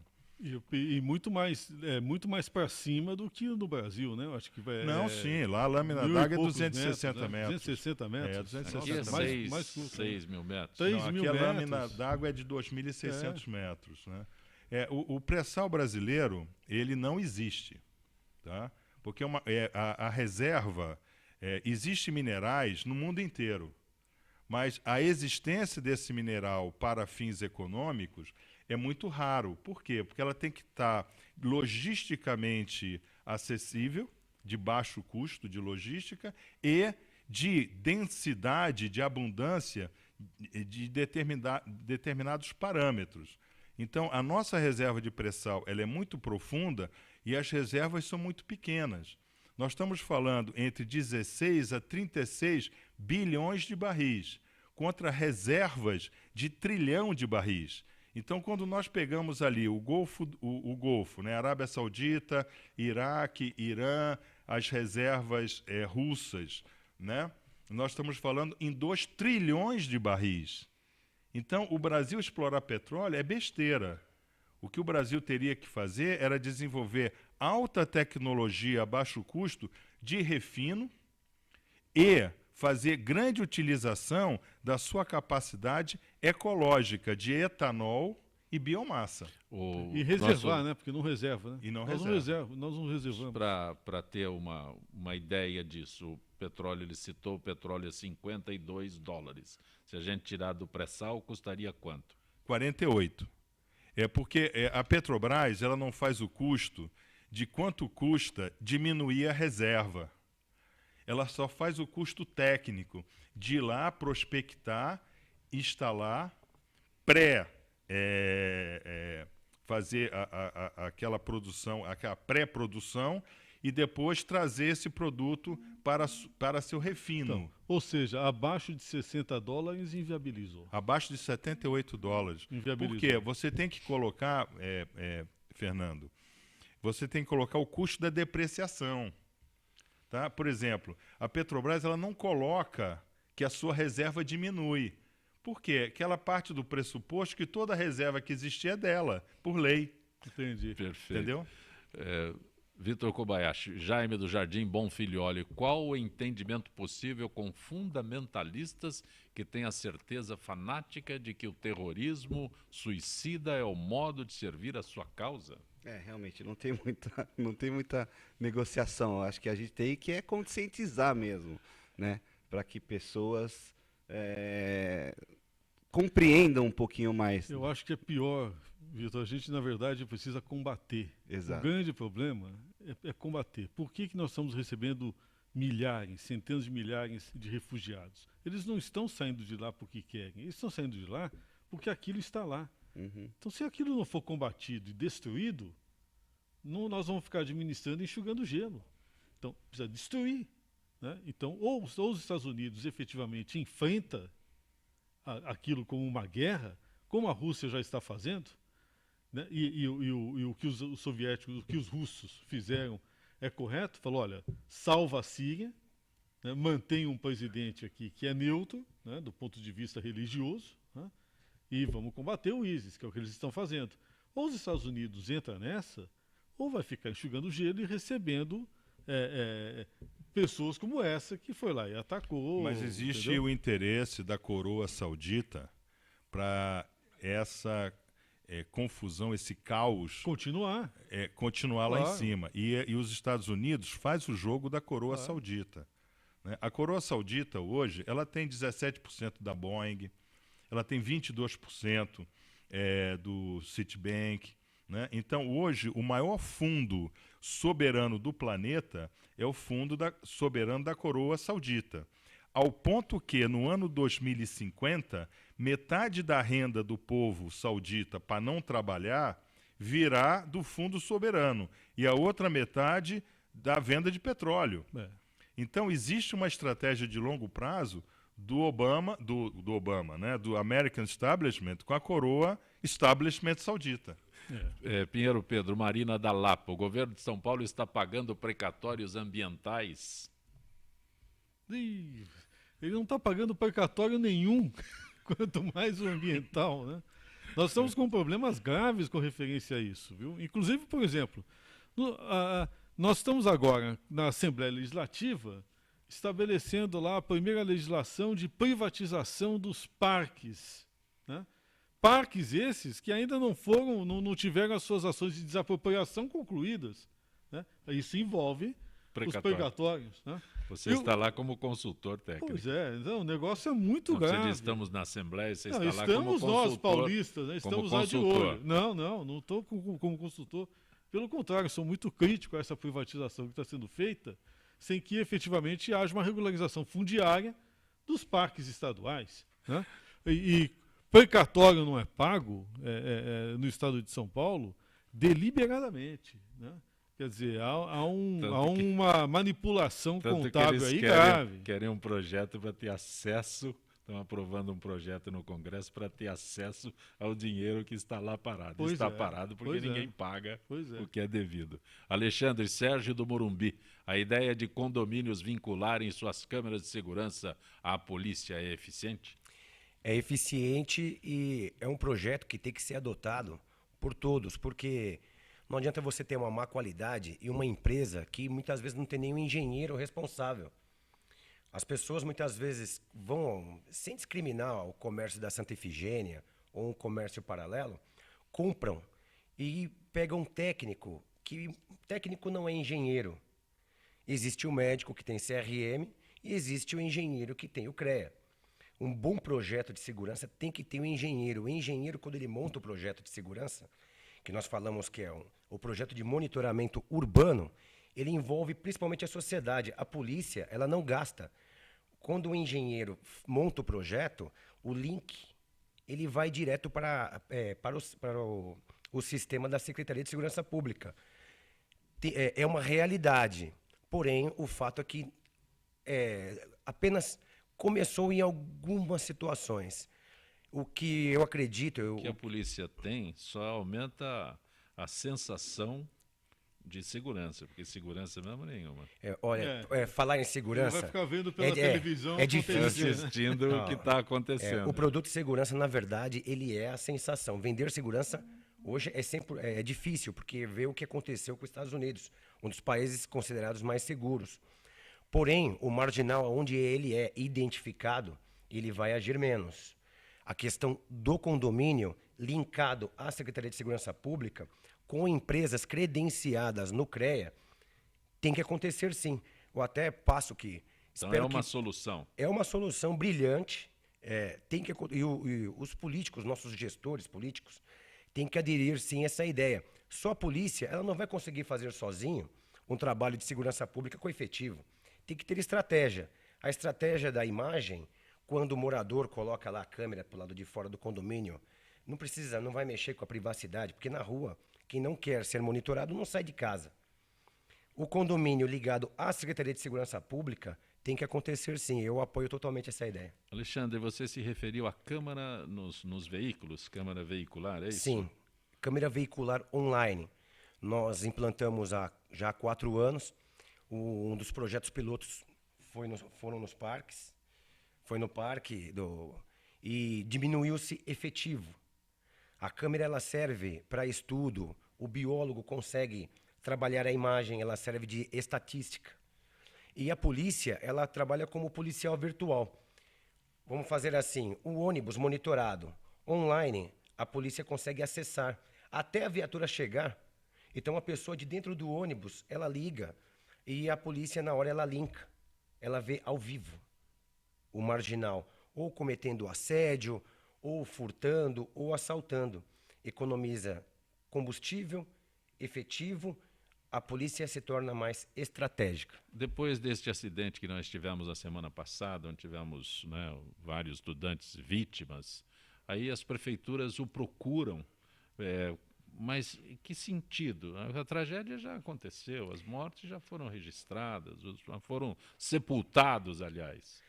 E muito mais para cima do que no Brasil, né? Eu acho que vai. Não, sim, lá a lâmina d'água é 260 metros. 260 metros. É, 260 Aqui é metros. 6 mil metros. Não, aqui a lâmina d'água é de 2.600 metros, né? O pré-sal brasileiro, ele não existe, tá? Porque a reserva, existe minerais no mundo inteiro, mas a existência desse mineral para fins econômicos é muito raro. Por quê? Porque ela tem que estar logisticamente acessível, de baixo custo de logística e de densidade, de abundância de determinados parâmetros. Então, a nossa reserva de pré-sal ela é muito profunda e as reservas são muito pequenas. Nós estamos falando entre 16 a 36 bilhões de barris, contra reservas de 1 trilhão de barris. Então, quando nós pegamos ali o Golfo, né, Arábia Saudita, Iraque, Irã, as reservas russas, né, nós estamos falando em 2 trilhões de barris. Então, o Brasil explorar petróleo é besteira. O que o Brasil teria que fazer era desenvolver alta tecnologia a baixo custo de refino e fazer grande utilização da sua capacidade ecológica de etanol e biomassa. E reservar, né? Porque não reserva, né? E não nós reserva. Nós não reservamos. Para ter uma ideia disso, o petróleo, ele citou o petróleo a $52. Se a gente tirar do pré-sal, custaria quanto? 48. É porque a Petrobras ela não faz o custo de quanto custa diminuir a reserva. Ela só faz o custo técnico de ir lá prospectar, instalar, fazer aquela produção, aquela pré-produção e depois trazer esse produto para seu refino. Então, ou seja, abaixo de $60 inviabilizou. Abaixo de $78. Inviabilizou. Por quê? Você tem que colocar, Fernando, você tem que colocar o custo da depreciação. Tá? Por exemplo, a Petrobras ela não coloca que a sua reserva diminui. Por quê? Porque ela parte do pressuposto que toda reserva que existir é dela, por lei. Entendi. Perfeito. Entendeu? Vitor Kobayashi, Jaime do Jardim Bonfilholi, qual o entendimento possível com fundamentalistas que têm a certeza fanática de que o terrorismo suicida é o modo de servir a sua causa? Realmente, não tem muita negociação. Acho que a gente tem que conscientizar mesmo, né? Para que pessoas compreendam um pouquinho mais. Eu acho que é pior, Vitor. A gente, na verdade, precisa combater. Exato. O grande problema é combater. Por que nós estamos recebendo milhares, centenas de milhares de refugiados? Eles não estão saindo de lá porque querem. Eles estão saindo de lá porque aquilo está lá. Uhum. Então, se aquilo não for combatido e destruído, nós vamos ficar administrando e enxugando gelo. Então, precisa destruir. Né? Então, ou os Estados Unidos efetivamente enfrenta aquilo como uma guerra, como a Rússia já está fazendo, né? E o que os soviéticos, o que os russos fizeram é correto, falou, olha, salva a Síria, né? Mantém um presidente aqui que é neutro, né? Do ponto de vista religioso, né? E vamos combater o ISIS, que é o que eles estão fazendo. Ou os Estados Unidos entram nessa, ou vai ficar enxugando gelo e recebendo pessoas como essa que foi lá e atacou. Mas existe, entendeu? o interesse da coroa saudita para essa confusão, esse caos continuar lá em cima. E os Estados Unidos faz o jogo da coroa saudita. né? A coroa saudita hoje, ela tem 17% da Boeing, ela tem 22% do Citibank, né? Então, hoje, o maior fundo soberano do planeta é o fundo soberano da coroa saudita. Ao ponto que, no ano 2050, metade da renda do povo saudita para não trabalhar virá do fundo soberano e a outra metade da venda de petróleo. Então, existe uma estratégia de longo prazo do Obama, né, do American Establishment com a coroa Establishment saudita. Pinheiro Pedro, Marina da Lapa, o governo de São Paulo está pagando precatórios ambientais? Ele não está pagando precatório nenhum, quanto mais o ambiental, né? Nós estamos com problemas graves com referência a isso, viu? Inclusive, por exemplo, nós estamos agora na Assembleia Legislativa estabelecendo lá a primeira legislação de privatização dos parques, né? Parques esses que ainda não tiveram as suas ações de desapropriação concluídas, né? Isso envolve os precatórios, né? Você está lá como consultor técnico. Pois é, então, o negócio é muito grave. Você diz, estamos na Assembleia, você está lá como consultor. Estamos nós, paulistas, né? Estamos lá de olho. Não estou como consultor. Pelo contrário, sou muito crítico a essa privatização que está sendo feita, sem que efetivamente haja uma regularização fundiária dos parques estaduais, né? E precatório não é pago no estado de São Paulo deliberadamente, né? Quer dizer, há uma manipulação contábil aí grave. Querem um projeto para ter acesso, estão aprovando um projeto no Congresso para ter acesso ao dinheiro que está lá parado. Está parado porque ninguém paga o que é devido. Alexandre Sérgio do Morumbi, a ideia de condomínios vincularem suas câmeras de segurança à polícia é eficiente? É eficiente e é um projeto que tem que ser adotado por todos, porque não adianta você ter uma má qualidade e uma empresa que muitas vezes não tem nenhum engenheiro responsável. As pessoas muitas vezes vão, sem discriminar o comércio da Santa Efigênia ou um comércio paralelo, compram e pegam um técnico, que técnico não é engenheiro. Existe o médico que tem CRM e existe o engenheiro que tem o CREA. Um bom projeto de segurança tem que ter um engenheiro. O engenheiro, quando ele monta o projeto de segurança, que nós falamos que é o projeto de monitoramento urbano, ele envolve principalmente a sociedade. A polícia, ela não gasta. Quando o engenheiro monta o projeto, o link ele vai direto para o sistema da Secretaria de Segurança Pública. É uma realidade. Porém, o fato é que apenas começou em algumas situações. O que eu acredito... O que a polícia tem só aumenta a sensação de segurança, porque segurança mesmo nenhuma. Falar em segurança... Vai ficar vendo pela televisão... É difícil. Assistindo o que está acontecendo. O produto de segurança, na verdade, ele é a sensação. Vender segurança hoje é difícil, porque vê o que aconteceu com os Estados Unidos, um dos países considerados mais seguros. Porém, o marginal, onde ele é identificado, ele vai agir menos. A questão do condomínio, linkado à Secretaria de Segurança Pública, com empresas credenciadas no CREA, tem que acontecer sim. Eu até passo que... Então é uma solução. É uma solução brilhante. E os políticos, nossos gestores políticos, têm que aderir sim a essa ideia. Só a polícia, ela não vai conseguir fazer sozinho um trabalho de segurança pública efetivo. Tem que ter estratégia. A estratégia da imagem, quando o morador coloca lá a câmera para o lado de fora do condomínio, não vai mexer com a privacidade, porque na rua, quem não quer ser monitorado não sai de casa. O condomínio ligado à Secretaria de Segurança Pública tem que acontecer sim. Eu apoio totalmente essa ideia. Alexandre, você se referiu à câmera nos veículos, câmera veicular, é isso? Sim, câmera veicular online. Nós implantamos já há 4 anos. Um dos projetos pilotos foram nos parques. Foi no parque e diminuiu-se efetivo. A câmera ela serve para estudo, o biólogo consegue trabalhar a imagem, ela serve de estatística. E a polícia, ela trabalha como policial virtual. Vamos fazer assim, o ônibus monitorado, online, a polícia consegue acessar até a viatura chegar. Então a pessoa de dentro do ônibus, ela liga e a polícia na hora ela linka. ela vê ao vivo o marginal ou cometendo assédio, ou furtando, ou assaltando. Economiza combustível, efetivo, a polícia se torna mais estratégica. Depois deste acidente que nós tivemos na semana passada, onde tivemos, né, vários estudantes vítimas, aí as prefeituras o procuram, mas em que sentido? A tragédia já aconteceu, as mortes já foram registradas, já foram sepultados, aliás.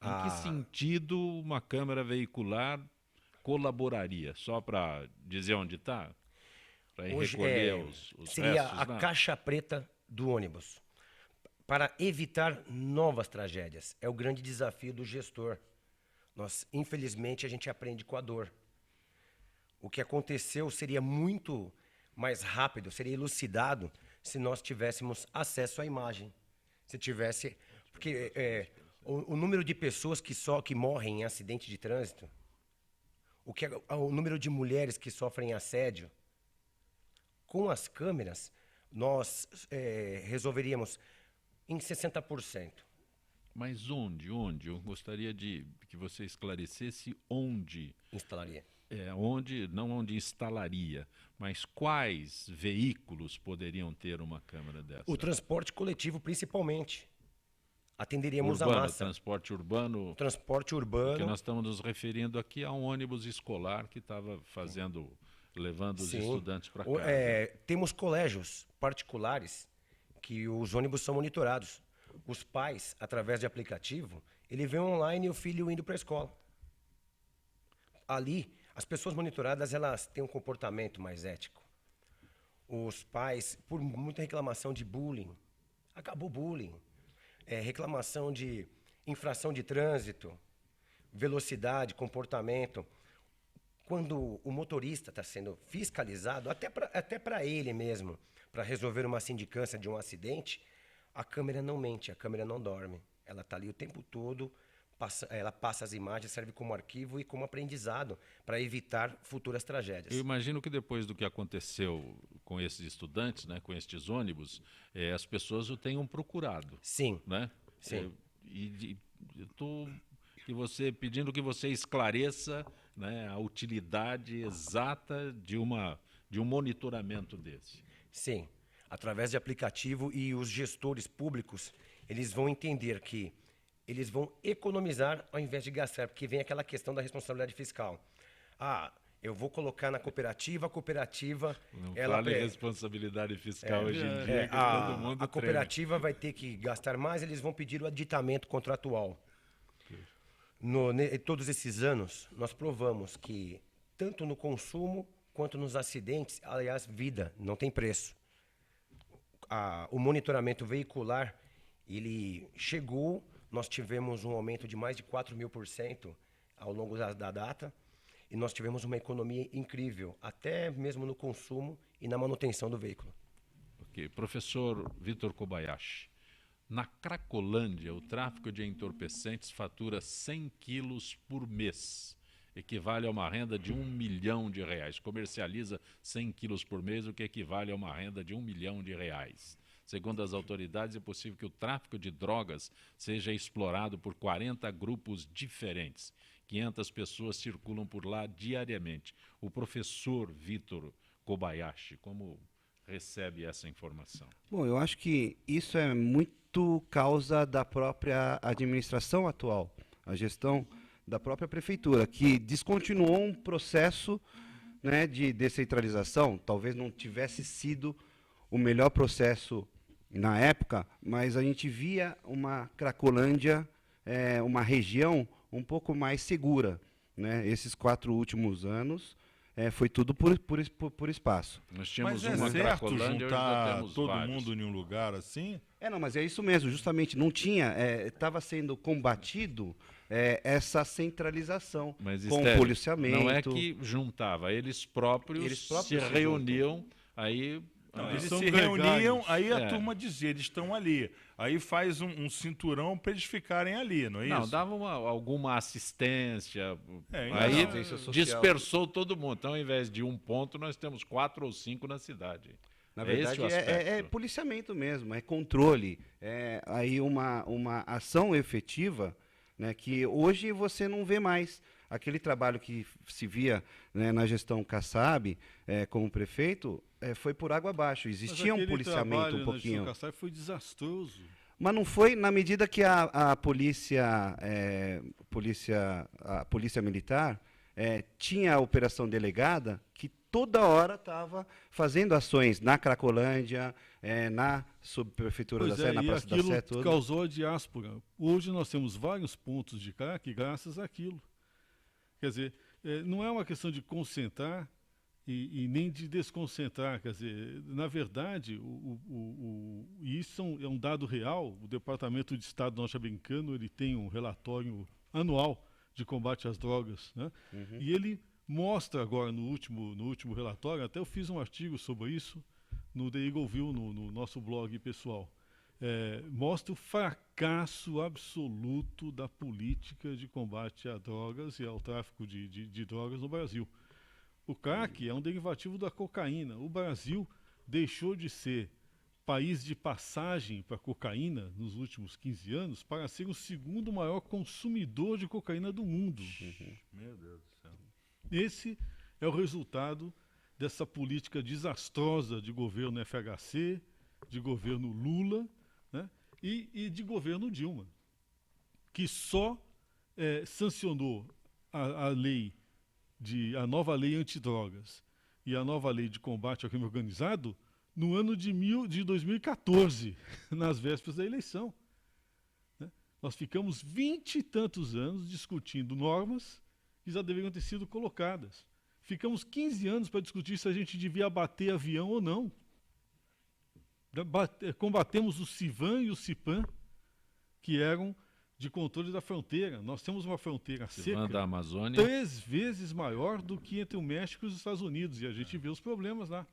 Em que sentido uma câmera veicular colaboraria? Só para dizer onde está? Para recolher os seria restos, a caixa preta do ônibus. Para evitar novas tragédias. É o grande desafio do gestor. Infelizmente, a gente aprende com a dor. O que aconteceu seria muito mais rápido, seria elucidado se nós tivéssemos acesso à imagem. Se tivesse... Porque o número de pessoas que morrem em acidente de trânsito, o número de mulheres que sofrem assédio, com as câmeras, nós resolveríamos em 60%. Mas onde? Eu gostaria que você esclarecesse onde. Instalaria. Não onde instalaria, mas quais veículos poderiam ter uma câmera dessa? O transporte coletivo, principalmente. Atenderíamos urbano, a massa. Transporte urbano. Transporte urbano. Porque nós estamos nos referindo aqui a um ônibus escolar que estava levando os estudantes para casa. Temos colégios particulares que os ônibus são monitorados. Os pais, através de aplicativo, ele vê online o filho indo para a escola. Ali, as pessoas monitoradas, elas têm um comportamento mais ético. Os pais, por muita reclamação de bullying, acabou bullying. Reclamação de infração de trânsito, velocidade, comportamento. Quando o motorista está sendo fiscalizado, até para ele mesmo, para resolver uma sindicância de um acidente, a câmera não mente, a câmera não dorme. Ela está ali o tempo todo, ela passa as imagens, serve como arquivo e como aprendizado para evitar futuras tragédias. Eu imagino que depois do que aconteceu com esses estudantes, né, com estes ônibus, as pessoas o tenham procurado. Sim. Né? Sim. Estou pedindo que você esclareça, né, a utilidade exata de um monitoramento desse. Sim. Através de aplicativo, e os gestores públicos, eles vão entender que eles vão economizar ao invés de gastar, porque vem aquela questão da responsabilidade fiscal. Eu vou colocar na cooperativa, a cooperativa... Não fale responsabilidade fiscal hoje em dia, que todo mundo a cooperativa vai ter que gastar mais, eles vão pedir o aditamento contratual. Todos esses anos, nós provamos que, tanto no consumo quanto nos acidentes, aliás, vida não tem preço. O monitoramento veicular, ele chegou, nós tivemos um aumento de mais de 4.000% ao longo da data, e nós tivemos uma economia incrível, até mesmo no consumo e na manutenção do veículo. Ok. Professor Vitor Kobayashi, na Cracolândia, o tráfico de entorpecentes fatura 100 quilos por mês. Equivale a uma renda de R$1 milhão. Comercializa 100 quilos por mês, o que equivale a uma renda de R$1 milhão. Segundo as autoridades, é possível que o tráfico de drogas seja explorado por 40 grupos diferentes. 500 pessoas circulam por lá diariamente. O professor Vitor Kobayashi, como recebe essa informação? Bom, eu acho que isso é muito causa da própria administração atual, a gestão da própria prefeitura, que descontinuou um processo, né, de descentralização. Talvez não tivesse sido o melhor processo na época, mas a gente via uma Cracolândia, uma região um pouco mais segura, né? Esses 4 últimos anos foi tudo por espaço. Nós tínhamos mas uma certo Cracolândia, juntar todo vários. mundo em um lugar assim? Não, mas é isso mesmo, justamente, não tinha, estava sendo combatido essa centralização Mas, com Estélio, o policiamento. não é que juntava, eles próprios se reuniam, aí... Eles são se gregários. reuniam, aí a turma dizia, eles estão ali. Aí faz um cinturão para eles ficarem ali, não é isso? Não, dava alguma assistência, então, aí assistência social. dispersou todo mundo. Então, ao invés de um ponto, nós temos 4 ou 5 na cidade. Na É esse verdade, o aspecto. é policiamento mesmo, é controle, é aí uma ação efetiva, né, que hoje você não vê mais. Aquele trabalho que se via, né, na gestão Kassab, como prefeito, foi por água abaixo. Existia um policiamento um pouquinho. Na gestão Kassab foi desastroso. Mas não foi na medida que a polícia militar tinha a operação delegada, que toda hora estava fazendo ações na Cracolândia, na subprefeitura da Sé, na Praça da Sé. Aquilo causou a diáspora. Hoje nós temos vários pontos de crack graças àquilo. Quer dizer, não é uma questão de concentrar e nem de desconcentrar. Quer dizer, na verdade, isso é um dado real. O Departamento de Estado norte-americano ele tem um relatório anual de combate às drogas, né? Uhum. E ele mostra agora no último relatório, até eu fiz um artigo sobre isso no The Eagle View, no nosso blog pessoal. Mostra o fracasso absoluto da política de combate a drogas e ao tráfico de drogas no Brasil. O crack é um derivativo da cocaína. O Brasil deixou de ser país de passagem para cocaína nos últimos 15 anos para ser o segundo maior consumidor de cocaína do mundo. Uhum. Meu Deus do céu. Esse é o resultado dessa política desastrosa de governo FHC, de governo Lula, né, e de governo Dilma, que só sancionou a nova lei antidrogas e a nova lei de combate ao crime organizado no ano de 2014, nas vésperas da eleição. Né? Nós ficamos 20 e tantos anos discutindo normas que já deveriam ter sido colocadas. Ficamos 15 anos para discutir se a gente devia abater avião ou não. Combatemos o CIVAM e o CIPAM, que eram de controle da fronteira. Nós temos uma fronteira seca da Amazônia 3 vezes maior do que entre o México e os Estados Unidos, e a gente vê os problemas lá.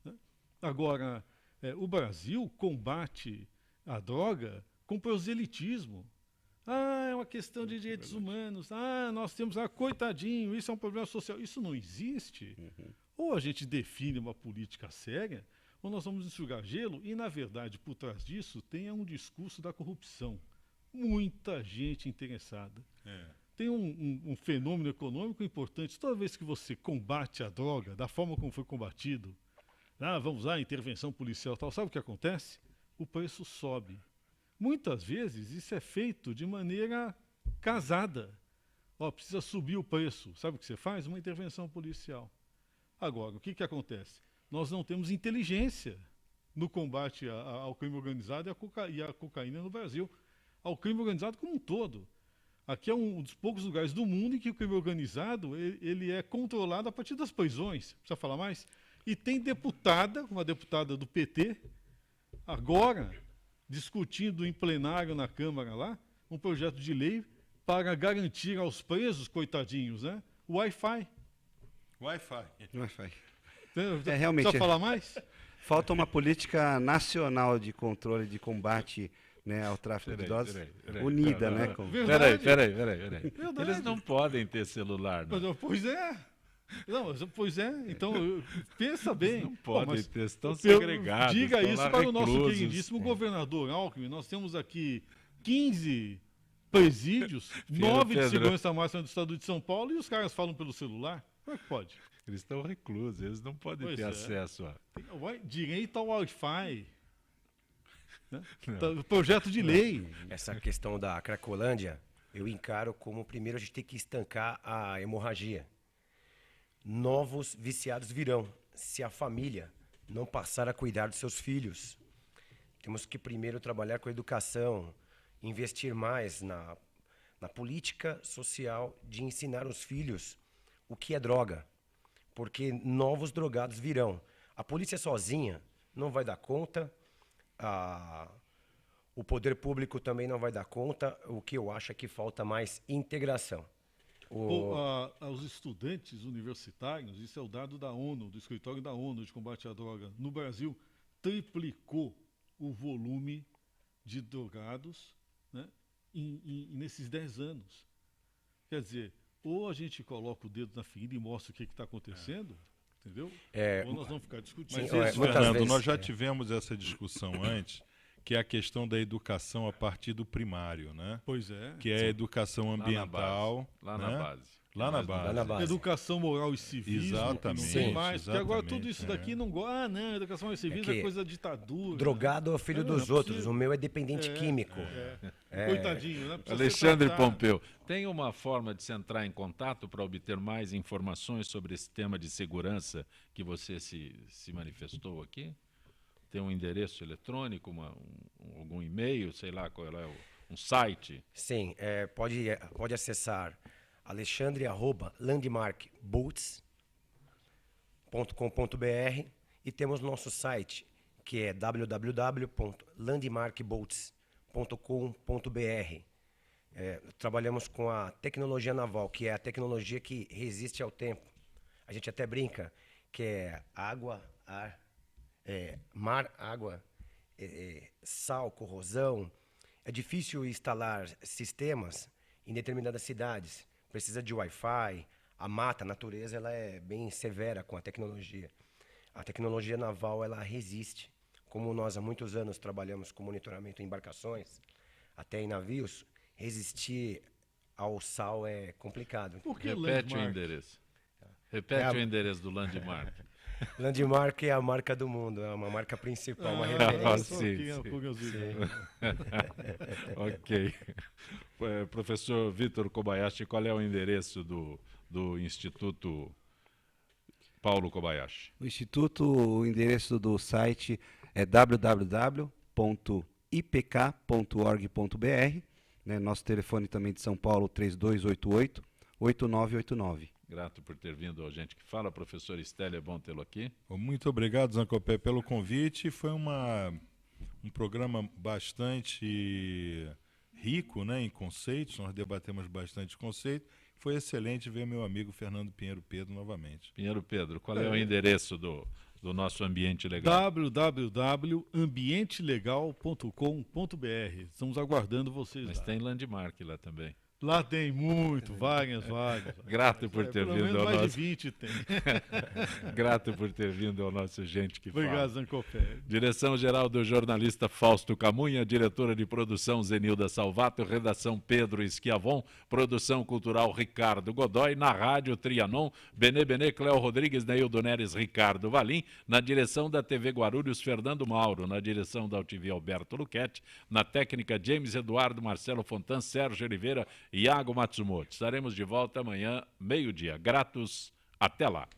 Né? Agora, o Brasil combate a droga com proselitismo. É uma questão de direitos humanos. Nós temos, coitadinho, isso é um problema social. Isso não existe. Uhum. Ou a gente define uma política séria, ou nós vamos enxugar gelo, e, na verdade, por trás disso, tem um discurso da corrupção. Muita gente interessada. Tem um fenômeno econômico importante. Toda vez que você combate a droga, da forma como foi combatido, vamos lá, intervenção policial e tal, sabe o que acontece? O preço sobe. Muitas vezes isso é feito de maneira casada. Precisa subir o preço. Sabe o que você faz? Uma intervenção policial. Agora, o que acontece? Nós não temos inteligência no combate ao crime organizado e à cocaína no Brasil. Ao crime organizado como um todo. Aqui é um dos poucos lugares do mundo em que o crime organizado ele é controlado a partir das prisões. Precisa falar mais? E tem uma deputada do PT, agora, discutindo em plenário na Câmara lá, um projeto de lei para garantir aos presos, coitadinhos, né, o Wi-Fi. Wi-Fi. Realmente. Precisa falar mais? Falta uma política nacional de controle, de combate, né, ao tráfico de drogas unida, né? Peraí. Verdade. Eles não podem ter celular, não. Pois é. Então, pensa bem. Não podem ter, estão segregados. Diga estão isso lá para o nosso reclusos. queridíssimo governador Alckmin. Nós temos aqui 15 presídios, 9 de segurança máxima do estado de São Paulo, e os caras falam pelo celular. Como é que pode? Eles estão reclusos, eles não podem ter acesso a... Direito ao Wi-Fi. Né? Projeto de lei. Essa questão da Cracolândia, eu encaro como, primeiro, a gente tem que estancar a hemorragia. Novos viciados virão, se a família não passar a cuidar dos seus filhos. Temos que primeiro trabalhar com a educação, investir mais na política social de ensinar os filhos o que é droga, porque novos drogados virão. A polícia sozinha não vai dar conta, o poder público também não vai dar conta. O que eu acho é que falta mais integração. Aos estudantes universitários, isso é o dado da ONU, do escritório da ONU de combate à droga, no Brasil, triplicou o volume de drogados, né, nesses 10 anos. Quer dizer, ou a gente coloca o dedo na ferida e mostra o que está acontecendo, entendeu? Ou nós vamos ficar discutindo. Mas Sim, isso, muitas Fernando, vezes, nós já tivemos essa discussão antes, que é a questão da educação a partir do primário, né? Pois é. Que é a educação ambiental. Lá né? na base. Lá na base. Lá na base. Educação moral e civismo. Exatamente, Não tem mais. Porque agora exatamente, tudo isso daqui não gosta. Ah, não, educação moral e civismo é que coisa da ditadura. Drogado é o filho dos não outros. precisa. O meu é dependente químico. Coitadinho, né? Precisa ser Alexandre tratado. Pompeu, tem uma forma de se entrar em contato para obter mais informações sobre esse tema de segurança que você se manifestou aqui? Tem um endereço eletrônico, algum e-mail, sei lá qual é, um site? Sim, pode acessar alexandre@landmarkboats.com.br e temos nosso site, que é www.landmarkboats.com.br. Trabalhamos com a tecnologia naval, que é a tecnologia que resiste ao tempo. A gente até brinca que é água, ar, mar, água, sal, corrosão. É difícil instalar sistemas em determinadas cidades. Precisa de Wi-Fi, a mata, a natureza, ela é bem severa com a tecnologia. A tecnologia naval, ela resiste. Como nós há muitos anos trabalhamos com monitoramento em embarcações, até em navios, resistir ao sal é complicado. Por que Repete o Landmark? endereço. Repete o endereço do Landmark. Landmark é a marca do mundo, é uma marca principal, uma sim, referência. Ok. Professor Vitor Kobayashi, qual é o endereço do Instituto Paulo Kobayashi? O Instituto, o endereço do site é www.ipk.org.br. Né? Nosso telefone também de São Paulo, 3288-8989. Grato por ter vindo ao Gente que Fala. Professor Stélio, é bom tê-lo aqui. Muito obrigado, Zancopé, pelo convite. Foi um programa bastante rico, né, em conceitos. Nós debatemos bastante conceito. Foi excelente ver meu amigo Fernando Pinheiro Pedro novamente. Pinheiro Pedro, qual é o endereço do nosso Ambiente Legal? www.ambientelegal.com.br. Estamos aguardando vocês. Mas lá. tem Landmark lá também. Lá tem muito, várias. Grato por ter pelo vindo menos ao mais nosso... de 20 tem. Grato por ter vindo ao nosso Gente que Fala. Obrigado, Zancopé. Direção-geral do jornalista Fausto Camunha, diretora de produção Zenilda Salvato, redação Pedro Schiavon, produção cultural Ricardo Godoy, na rádio Trianon, Benê, Cléo Rodrigues, Neildo Neres, Ricardo Valim, na direção da TV Guarulhos, Fernando Mauro, na direção da UTV Alberto Luquete, na técnica James Eduardo, Marcelo Fontan, Sérgio Oliveira, Iago Matsumoto. Estaremos de volta amanhã, meio-dia. Gratos, até lá.